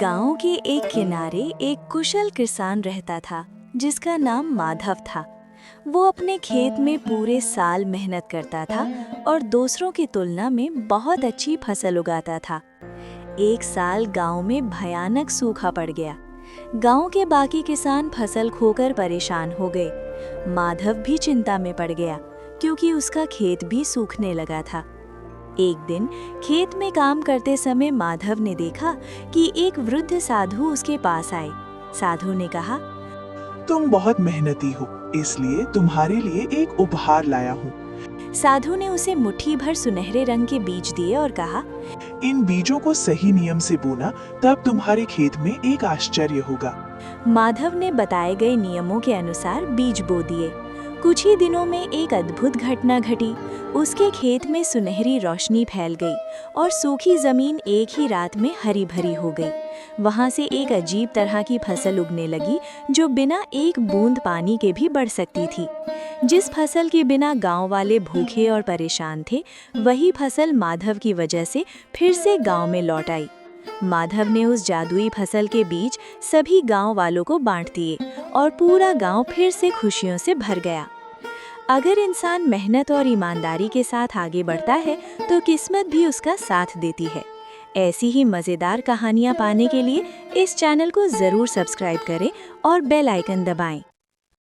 गांव के एक किनारे एक कुशल किसान रहता था जिसका नाम माधव था। वो अपने खेत में पूरे साल मेहनत करता था और दूसरों की तुलना में बहुत अच्छी फसल उगाता था। एक साल गांव में भयानक सूखा पड़ गया। गांव के बाकी किसान फसल खोकर परेशान हो गए। माधव भी चिंता में पड़ गया क्योंकि उसका खेत भी सूखने लगा था। एक दिन खेत में काम करते समय माधव ने देखा कि एक वृद्ध साधु उसके पास आए। साधु ने कहा, तुम बहुत मेहनती हो, इसलिए तुम्हारे लिए एक उपहार लाया हूँ। साधु ने उसे मुट्ठी भर सुनहरे रंग के बीज दिए और कहा, इन बीजों को सही नियम से बोना, तब तुम्हारे खेत में एक आश्चर्य होगा। माधव ने बताए गए नियमों के अनुसार बीज बो दिए। कुछ ही दिनों में एक अद्भुत घटना घटी। उसके खेत में सुनहरी रोशनी फैल गई और सूखी जमीन एक ही रात में हरी भरी हो गई। वहां से एक अजीब तरह की फसल उगने लगी जो बिना एक बूंद पानी के भी बढ़ सकती थी। जिस फसल के बिना गांव वाले भूखे और परेशान थे, वही फसल माधव की वजह से फिर से गांव में लौट आई। माधव ने उस जादुई फसल के बीज सभी गांव वालों को बांट दिए और पूरा गांव फिर से खुशियों से भर गया। अगर इंसान मेहनत और ईमानदारी के साथ आगे बढ़ता है तो किस्मत भी उसका साथ देती है। ऐसी ही मज़ेदार कहानियाँ पाने के लिए इस चैनल को ज़रूर सब्सक्राइब करें और बेल आइकन दबाएं।